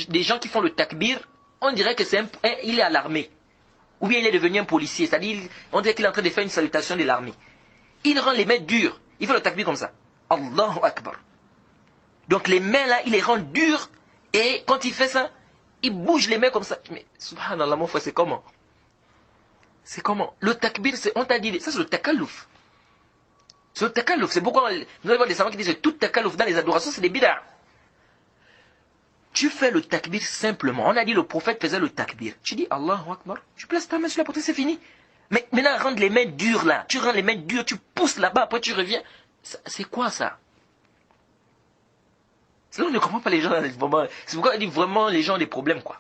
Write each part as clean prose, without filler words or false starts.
des gens qui font le takbir, on dirait que il est à l'armée. Ou bien il est devenu un policier. C'est-à-dire, on dirait qu'il est en train de faire une salutation de l'armée. Il rend les mains dures. Il fait le takbir comme ça. Allahu Akbar. Donc les mains là, il les rend dures. Et quand il fait ça, il bouge les mains comme ça. Mais subhanallah, mon frère, c'est comment? C'est comment? Le takbir, on t'a dit, ça c'est le takalouf. C'est le takalouf. C'est pourquoi nous avons des savants qui disent que tout takalouf dans les adorations, c'est des bid'ah. Tu fais le takbir simplement. On a dit le prophète faisait le takbir. Tu dis Allahu Akbar. Tu places ta main sur la poitrine, c'est fini. Mais maintenant, rendre les mains dures là. Tu rends les mains dures, tu pousses là-bas, après tu reviens. C'est quoi ça? Sinon, on ne comprend pas les gens. C'est pourquoi on dit vraiment les gens ont des problèmes, quoi.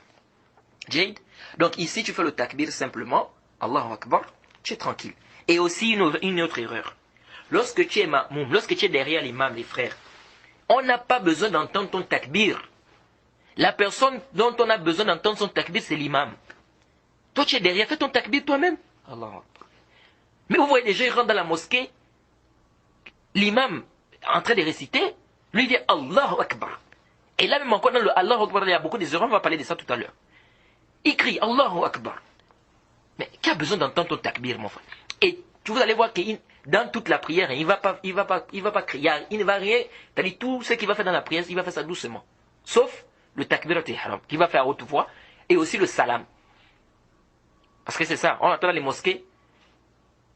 Jade. Donc ici, tu fais le takbir simplement. Allahu Akbar. Tu es tranquille. Et aussi une autre erreur. Lorsque tu es ma'moum, lorsque tu es derrière l'imam, les frères, on n'a pas besoin d'entendre ton takbir. La personne dont on a besoin d'entendre son takbir, c'est l'imam. Toi, tu es derrière, fais ton takbir toi-même. Allah. Mais vous voyez, les gens ils rentrent dans la mosquée, l'imam en train de réciter, lui il dit Allahu Akbar. Et là même encore dans le Allahu Akbar, il y a beaucoup d'erreurs, on va parler de ça tout à l'heure. Il crie Allahu Akbar. Mais qui a besoin d'entendre ton takbir, mon frère? Et vous allez voir que dans toute la prière, il ne va pas crier, il ne va rien. C'est-à-dire tout ce qu'il va faire dans la prière, il va faire ça doucement. Sauf le takbirat al-ihram, qu'il va faire à haute voix, et aussi le salam. Parce que c'est ça, on entend dans les mosquées,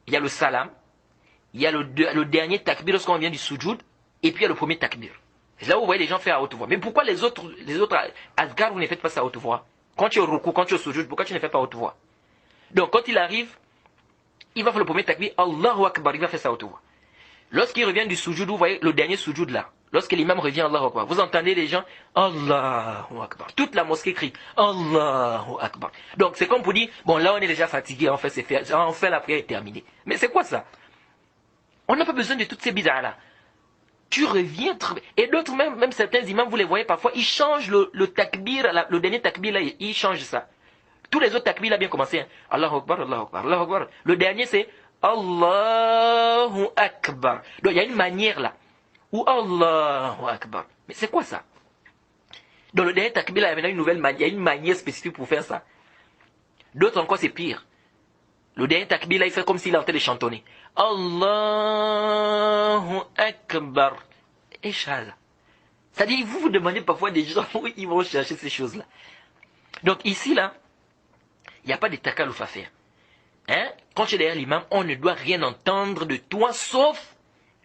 il y a le salam, il y a le dernier takbir lorsqu'on vient du sujoud, et puis il y a le premier takbir. C'est là où vous voyez les gens faire à haute voix. Mais pourquoi les autres azkar, vous ne faites pas ça à haute voix? Quand tu es au ruku, quand tu es au sujoud, pourquoi tu ne fais pas à haute voix? Donc quand il arrive, il va faire le premier takbir, Allahu Akbar, il va faire ça à haute voix. Lorsqu'il revient du sujoud, vous voyez le dernier sujoud là, lorsque l'imam revient, Allahu Akbar, vous entendez les gens, Allahu Akbar. Toute la mosquée crie, Allahu Akbar. Donc c'est comme pour dire, bon là on est déjà fatigué, en fait, enfin la prière est terminée. Mais c'est quoi ça? On n'a pas besoin de toutes ces bizarres là. Tu reviens, et d'autres même certains imams, vous les voyez parfois, ils changent le takbir, le dernier takbir là, ils changent ça. Tous les autres takbir là bien commencé, hein. Allahu Akbar, Allahu Akbar, Allahu Akbar. Le dernier c'est Allahu Akbar. Donc il y a une manière là. Ou Allahu Akbar. Mais c'est quoi ça? Dans le dernier takbir, il y a une nouvelle manière, il y a une manière spécifique pour faire ça. D'autres encore, c'est pire. Le dernier takbir, là, il fait comme s'il est en train de chantonner. Allahu Akbar. Et ça. C'est-à-dire, vous vous demandez parfois des gens où ils vont chercher ces choses-là. Donc ici, là, il n'y a pas de takalouf à faire. Hein? Quand tu es derrière l'imam, on ne doit rien entendre de toi sauf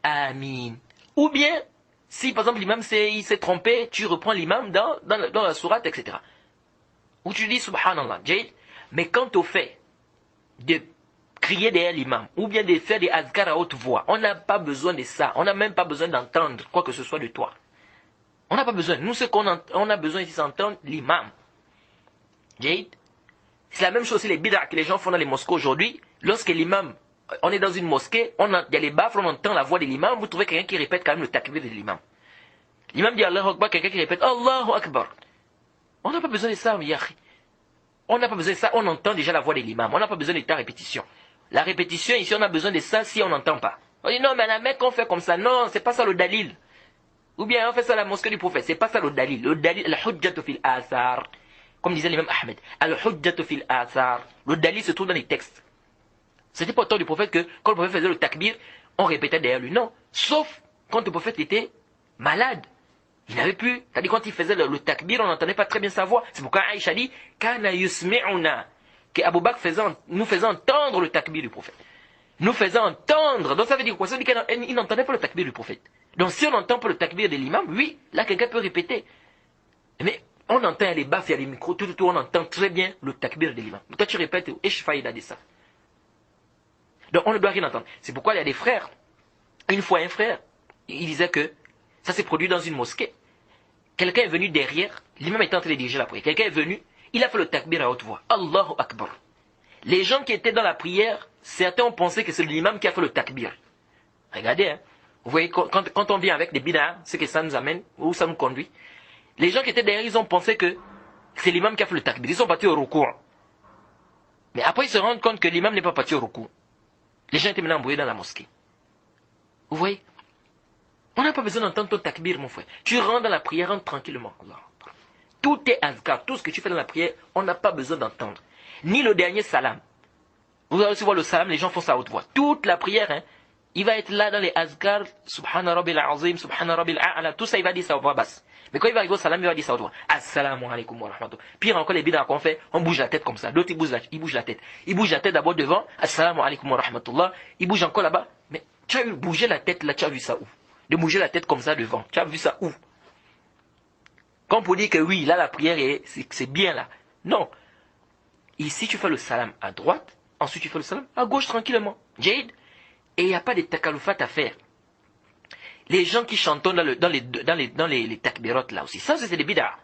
Amin. Ou bien, si par exemple l'imam il s'est trompé, tu reprends l'imam dans la sourate, etc. Ou tu dis Subhanallah, Jade. Mais quant au fait de crier derrière l'imam, ou bien de faire des azkar à haute voix, on n'a pas besoin de ça. On n'a même pas besoin d'entendre quoi que ce soit de toi. On n'a pas besoin. Nous, ce qu'on a besoin ici, c'est d'entendre l'imam. Jade. C'est la même chose aussi les bid'ah que les gens font dans les mosquées aujourd'hui. Lorsque l'imam, on est dans une mosquée, il y a les baffles, on entend la voix de l'imam, vous trouvez quelqu'un qui répète quand même le takbir de l'imam. L'imam dit Allahu Akbar, quelqu'un qui répète Allahu Akbar. On n'a pas besoin de ça, Yahi. On n'a pas besoin de ça, on entend déjà la voix de l'imam. On n'a pas besoin de ta répétition. La répétition, ici, on a besoin de ça si on n'entend pas. On dit non, mais la mec, on fait comme ça. Non, c'est pas ça le dalil. Ou bien on fait ça à la mosquée du prophète. C'est pas ça le dalil. Le dalil, al-hujjatu fil athar. Comme disait l'imam Ahmed, al-hujjatu fil athar. Le dalil se trouve dans les textes. C'était pas au temps du prophète que quand le prophète faisait le takbir, on répétait derrière lui. Non. Sauf quand le prophète était malade. Il n'avait plus. C'est-à-dire quand il faisait le takbir, on n'entendait pas très bien sa voix. C'est pourquoi Aïcha dit Kana yusmi'una. Que Abu Bakr nous faisait entendre le takbir du prophète. Nous faisait entendre. Donc ça veut dire quoi? Ça veut dire qu'il n'entendait pas le takbir du prophète. Donc si on n'entend pas le takbir de l'imam, oui, là quelqu'un peut répéter. Mais on entend les baffes, il y a les micros, tout, on entend très bien le takbir de l'imam. Toi tu répètes, et je failli de ça. Donc on ne doit rien entendre. C'est pourquoi il y a des frères. Une fois un frère, il disait que ça s'est produit dans une mosquée. Quelqu'un est venu derrière, l'imam était en train de diriger la prière. Quelqu'un est venu, il a fait le takbir à haute voix. Allahu Akbar. Les gens qui étaient dans la prière, certains ont pensé que c'est l'imam qui a fait le takbir. Regardez, hein. Vous voyez, quand on vient avec des bid'ah, c'est que ça nous amène, où ça nous conduit. Les gens qui étaient derrière, ils ont pensé que c'est l'imam qui a fait le takbir. Ils sont partis au recours. Mais après, ils se rendent compte que l'imam n'est pas parti au recours. Les gens étaient maintenant embrouillés dans la mosquée. Vous voyez? On n'a pas besoin d'entendre ton takbir, mon frère. Tu rentres dans la prière, rentre tranquillement. Tout est azkar, tout ce que tu fais dans la prière, on n'a pas besoin d'entendre. Ni le dernier salam. Vous allez aussi voir le salam, les gens font ça à haute voix. Toute la prière, hein, il va être là dans les azkar, subhana rabbil azim, subhana rabbil a'la, tout ça il va dire ça à voix basse. Mais quand il va arriver au salam, il va dire ça à haute voix. Assalamu alaikum wa rahmatullah. Pire encore les bid'a qu'on fait, on bouge la tête comme ça. L'autre il bouge la tête. Il bouge la tête d'abord devant, assalamu alaikum wa rahmatullah. Il bouge encore là-bas. Mais tu as eu bouger la tête là, tu as vu ça où? De bouger la tête comme ça devant, tu as vu ça où? Comme pour dire que oui, là la prière c'est bien là. Non. Ici tu fais le salam à droite, ensuite tu fais le salam à gauche tranquillement. Jade. Et il n'y a pas de takaloufat à faire. Les gens qui chantonnent dans les takbirot là aussi, ça c'est des bid'ah.